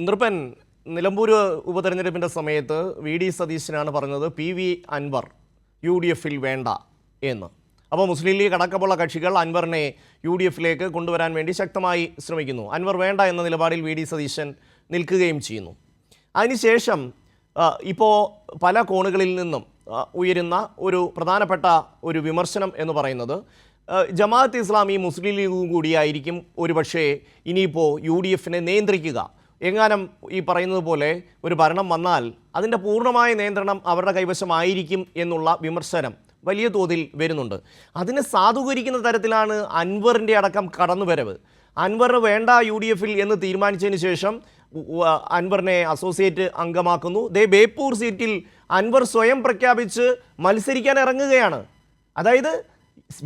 നൃപൻ നിലമ്പൂർ ഉപതെരഞ്ഞെടുപ്പിൻ്റെ സമയത്ത് V D സതീശനാണ് പറഞ്ഞത് P V Anvar U D എഫിൽ വേണ്ട എന്ന്. അപ്പോൾ മുസ്ലിം ലീഗ് അടക്കമുള്ള കക്ഷികൾ അൻവറിനെ യു ഡി എഫിലേക്ക് കൊണ്ടുവരാൻ വേണ്ടി ശക്തമായി ശ്രമിക്കുന്നു. അൻവർ വേണ്ട എന്ന നിലപാടിൽ വി ഡി സതീശൻ നിൽക്കുകയും ചെയ്യുന്നു. അതിനുശേഷം ഇപ്പോൾ പല കോണുകളിൽ നിന്നും ഉയരുന്ന ഒരു പ്രധാനപ്പെട്ട ഒരു വിമർശനം എന്ന് പറയുന്നത് ജമാഅത്ത് ഇസ്ലാമി മുസ്ലിം ലീഗും കൂടിയായിരിക്കും ഒരുപക്ഷേ ഇനിയിപ്പോൾ യു ഡി എഫിനെ നിയന്ത്രിക്കുക. എങ്ങാനും ഈ പറയുന്നത് പോലെ ഒരു ഭരണം വന്നാൽ അതിൻ്റെ പൂർണ്ണമായ നിയന്ത്രണം അവരുടെ കൈവശമായിരിക്കും എന്നുള്ള വിമർശനം വലിയ തോതിൽ വരുന്നുണ്ട്. അതിനെ സാധൂകരിക്കുന്ന തരത്തിലാണ് അൻവറിൻ്റെ അടക്കം കടന്നുവരവ്. അൻവർ വേണ്ട യു ഡി എഫിൽ എന്ന് തീരുമാനിച്ചതിന് ശേഷം അൻവറിനെ അസോസിയേറ്റ് അംഗമാക്കുന്നു. ബേപ്പൂർ സീറ്റിൽ അൻവർ സ്വയം പ്രഖ്യാപിച്ച് മത്സരിക്കാൻ ഇറങ്ങുകയാണ്. അതായത്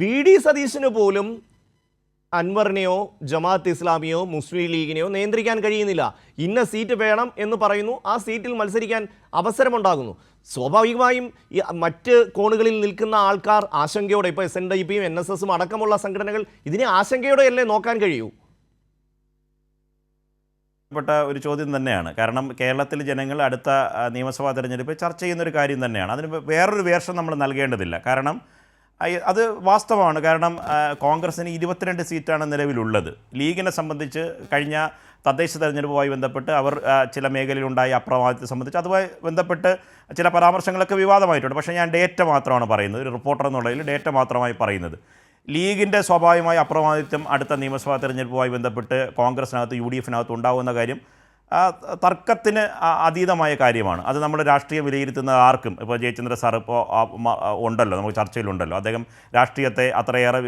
വി ഡി സതീശന് പോലും അൻവറിനെയോ ജമാഅത്ത് ഇസ്ലാമിയോ മുസ്ലിം ലീഗിനെയോ നിയന്ത്രിക്കാൻ കഴിയുന്നില്ല. ഇന്ന സീറ്റ് വേണം എന്ന് പറയുന്നു, ആ സീറ്റിൽ മത്സരിക്കാൻ അവസരമുണ്ടാകുന്നു. സ്വാഭാവികമായും മറ്റ് കോണുകളിൽ നിൽക്കുന്ന ആൾക്കാർ ആശങ്കയോടെ, ഇപ്പോൾ SNDP-യും NSS-ഉം അടക്കമുള്ള സംഘടനകൾ ഇതിനെ ആശങ്കയോടെയല്ലേ നോക്കാൻ കഴിയൂ? പ്പെട്ട ഒരു ചോദ്യം തന്നെയാണ്. കാരണം കേരളത്തിലെ ജനങ്ങൾ അടുത്ത നിയമസഭാ തെരഞ്ഞെടുപ്പ് ചർച്ച ചെയ്യുന്നൊരു കാര്യം തന്നെയാണ്. അതിന് വേറൊരു വേർഷൻ നമ്മൾ നൽകേണ്ടതില്ല. കാരണം അത് വാസ്തവമാണ്. കാരണം കോൺഗ്രസിന് 22 സീറ്റാണ് നിലവിലുള്ളത്. ലീഗിനെ സംബന്ധിച്ച് കഴിഞ്ഞ തദ്ദേശ തെരഞ്ഞെടുപ്പുമായി ബന്ധപ്പെട്ട് അവർ ചില മേഖലയിലുണ്ടായ അപ്രമാദത്തെ സംബന്ധിച്ച് അതുമായി ബന്ധപ്പെട്ട് ചില പരാമർശങ്ങളൊക്കെ വിവാദമായിട്ടുണ്ട്. പക്ഷേ ഞാൻ ഡേറ്റ മാത്രമാണ് പറയുന്നത്, ഒരു റിപ്പോർട്ടർ എന്നുള്ളതിൽ ഡേറ്റ മാത്രമായി പറയുന്നത്. ലീഗിൻ്റെ സ്വാഭാവികമായ അപ്രമാദിത്വം അടുത്ത നിയമസഭാ തെരഞ്ഞെടുപ്പുമായി ബന്ധപ്പെട്ട് കോൺഗ്രസിനകത്ത് UDF-നകത്ത് ഉണ്ടാകുന്ന കാര്യം തർക്കത്തിന് അതീതമായ കാര്യമാണ്. അത് നമ്മൾ രാഷ്ട്രീയം വിലയിരുത്തുന്ന ആർക്കും, ഇപ്പോൾ ജയചന്ദ്ര സാർ ഇപ്പോൾ ഉണ്ടല്ലോ, നമുക്ക് ചർച്ചയിലുണ്ടല്ലോ, അദ്ദേഹം രാഷ്ട്രീയത്തെ അത്രയേറെ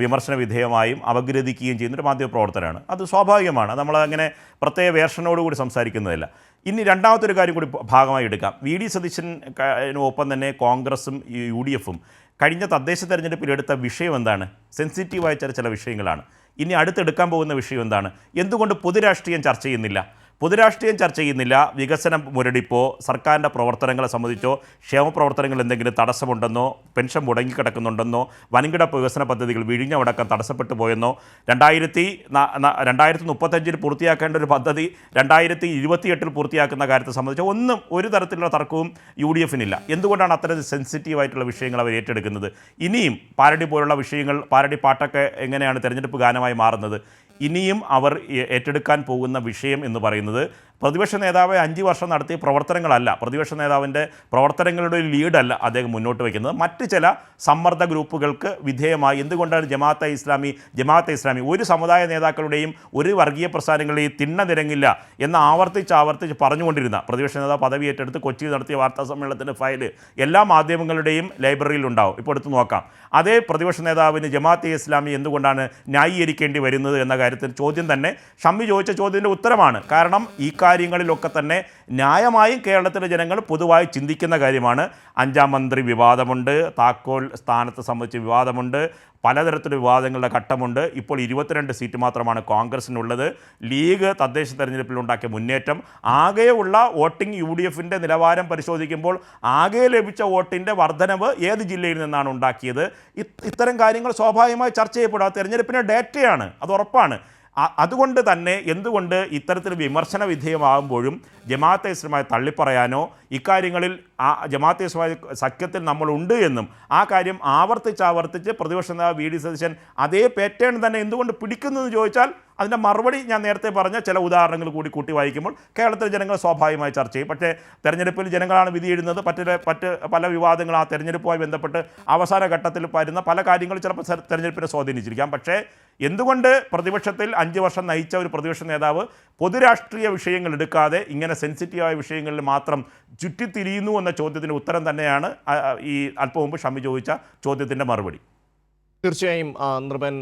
വിമർശന വിധേയമായും അപഗ്രഥിക്കുകയും ചെയ്യുന്നൊരു മാധ്യമപ്രവർത്തനമാണ്. അത് സ്വാഭാവികമാണ്. നമ്മളങ്ങനെ പ്രത്യേക വേർഷനോടുകൂടി സംസാരിക്കുന്നതല്ല. ഇനി രണ്ടാമത്തെ ഒരു കാര്യം കൂടി ഭാഗമായി എടുക്കാം. വി ഡി സതീശനൊപ്പം തന്നെ കോൺഗ്രസും UDF-ഉം കഴിഞ്ഞ തദ്ദേശ തെരഞ്ഞെടുപ്പിൽ എടുത്ത വിഷയം എന്താണ്? സെൻസിറ്റീവായ ചില വിഷയങ്ങളാണ്. ഇനി അടുത്തെടുക്കാൻ പോകുന്ന വിഷയം എന്താണ്? എന്തുകൊണ്ട് പൊതുരാഷ്ട്രീയം ചർച്ച ചെയ്യുന്നില്ല? പൊതുരാഷ്ട്രീയം ചർച്ച ചെയ്യുന്നില്ല. വികസനം മുരടിപ്പോ, സർക്കാരിൻ്റെ പ്രവർത്തനങ്ങളെ സംബന്ധിച്ചോ, ക്ഷേമ പ്രവർത്തനങ്ങൾ എന്തെങ്കിലും തടസ്സമുണ്ടെന്നോ, പെൻഷൻ മുടങ്ങിക്കിടക്കുന്നുണ്ടെന്നോ, വൻകിട വികസന പദ്ധതികൾ വിഴിഞ്ഞമടക്കം തടസ്സപ്പെട്ടു പോയെന്നോ, 2035 പൂർത്തിയാക്കേണ്ട ഒരു പദ്ധതി 2028 പൂർത്തിയാക്കുന്ന കാര്യത്തെ സംബന്ധിച്ചോ ഒന്നും ഒരു തരത്തിലുള്ള തർക്കവും UDF-നില്ല. എന്തുകൊണ്ടാണ് അത്തരം സെൻസിറ്റീവായിട്ടുള്ള വിഷയങ്ങൾ അവർ ഏറ്റെടുക്കുന്നത്? ഇനിയും പാരഡി പോലുള്ള വിഷയങ്ങൾ, പാരഡി പാട്ടൊക്കെ എങ്ങനെയാണ് തെരഞ്ഞെടുപ്പ് ഗാനമായി മാറുന്നത്? ഇനിയും അവർ ഏറ്റെടുക്കാൻ പോകുന്ന വിഷയം എന്ന് പറയുന്നത് പ്രതിപക്ഷ നേതാവ് 5 വർഷം നടത്തിയ പ്രവർത്തനങ്ങളല്ല, പ്രതിപക്ഷ നേതാവിൻ്റെ പ്രവർത്തനങ്ങളുടെ ഒരു ലീഡല്ല അദ്ദേഹം മുന്നോട്ട് വയ്ക്കുന്നത്. മറ്റ് ചില സമ്മർദ്ദ ഗ്രൂപ്പുകൾക്ക് വിധേയമായി എന്തുകൊണ്ടാണ് ജമാഅത്തെ ഇസ്ലാമി ഒരു സമുദായ നേതാക്കളുടെയും ഒരു വർഗീയ പ്രസ്ഥാനങ്ങളുടെയും തിണ്ണ നിരങ്ങില്ല എന്ന് ആവർത്തിച്ച് പറഞ്ഞുകൊണ്ടിരുന്ന പ്രതിപക്ഷ നേതാവ് പദവി ഏറ്റെടുത്ത് കൊച്ചിയിൽ നടത്തിയ വാർത്താ സമ്മേളനത്തിൻ്റെ ഫയല് എല്ലാ മാധ്യമങ്ങളുടെയും ലൈബ്രറിയിലുണ്ടാവും. ഇപ്പോൾ എടുത്ത് നോക്കാം. അതേ പ്രതിപക്ഷ നേതാവിന് ജമാഅത്തെ ഇസ്ലാമി എന്തുകൊണ്ടാണ് ന്യായീകരിക്കേണ്ടി വരുന്നത് എന്ന കാര്യത്തിൽ ചോദ്യം തന്നെ ഷമ്മി ചോദിച്ച ചോദ്യത്തിൻ്റെ ഉത്തരമാണ്. കാരണം ഈ കാര്യങ്ങളിലൊക്കെ തന്നെ ന്യായമായും കേരളത്തിലെ ജനങ്ങൾ പൊതുവായി ചിന്തിക്കുന്ന കാര്യമാണ്. 5-ാം മന്ത്രി വിവാദമുണ്ട്, താക്കോൽ സ്ഥാനത്തെ സംബന്ധിച്ച് വിവാദമുണ്ട്, പലതരത്തിലുള്ള വിവാദങ്ങളുടെ ഘട്ടമുണ്ട്. ഇപ്പോൾ 22 സീറ്റ് മാത്രമാണ് കോൺഗ്രസിനുള്ളത്. ലീഗ് തദ്ദേശ തെരഞ്ഞെടുപ്പിൽ ഉണ്ടാക്കിയ മുന്നേറ്റം, ആകെയുള്ള വോട്ടിംഗ് UDF-ൻ്റെ നിലവാരം പരിശോധിക്കുമ്പോൾ ആകെ ലഭിച്ച വോട്ടിൻ്റെ വർധനവ് ഏത് ജില്ലയിൽ നിന്നാണ് ഉണ്ടാക്കിയത്? ഇത്തരം കാര്യങ്ങൾ സ്വാഭാവികമായി ചർച്ച ചെയ്യപ്പെടുക. തെരഞ്ഞെടുപ്പിൻ്റെ ഡേറ്റയാണ്, അത് ഉറപ്പാണ്. അതുകൊണ്ട് തന്നെ എന്തുകൊണ്ട് ഇത്തരത്തിൽ വിമർശന വിധേയമാകുമ്പോഴും ജമാഅത്തെ ഇസ്ലാമിയെ തള്ളിപ്പറയാനോ, ഇക്കാര്യങ്ങളിൽ ജമാഅത്തെ ഇസ്ലാമി സഖ്യത്തിൽ നമ്മളുണ്ട് എന്നും ആ കാര്യം ആവർത്തിച്ച് പ്രതിപക്ഷ നേതാവ് വി ഡി സതീശൻ അതേ പാറ്റേൺ തന്നെ എന്തുകൊണ്ട് പിടിക്കുന്നു എന്ന് ചോദിച്ചാൽ അതിൻ്റെ മറുപടി ഞാൻ നേരത്തെ പറഞ്ഞ ചില ഉദാഹരണങ്ങൾ കൂടി കൂട്ടി വായിക്കുമ്പോൾ കേരളത്തിലെ ജനങ്ങൾ സ്വാഭാവികമായി ചർച്ച ചെയ്യും. പക്ഷേ തെരഞ്ഞെടുപ്പിൽ ജനങ്ങളാണ് വിധി എഴുതുന്നത്. മറ്റ് പല വിവാദങ്ങൾ ആ തെരഞ്ഞെടുപ്പുമായി ബന്ധപ്പെട്ട് അവസാന ഘട്ടത്തിൽ വരുന്ന പല കാര്യങ്ങളും ചിലപ്പോൾ തെരഞ്ഞെടുപ്പിനെ സ്വാധീനിച്ചിരിക്കാം. പക്ഷേ എന്തുകൊണ്ട് പ്രതിപക്ഷത്തിൽ 5 വർഷം നയിച്ച ഒരു പ്രതിപക്ഷ നേതാവ് പൊതുരാഷ്ട്രീയ വിഷയങ്ങൾ എടുക്കാതെ ഇങ്ങനെ സെൻസിറ്റീവായ വിഷയങ്ങളിൽ മാത്രം ചുറ്റിത്തിരിയുന്നു എന്ന ചോദ്യത്തിൻ്റെ ഉത്തരം തന്നെയാണ് ഈ അല്പം മുമ്പ് ഷമ്മി ചോദിച്ച ചോദ്യത്തിൻ്റെ മറുപടി. തീർച്ചയായും നൃപൻ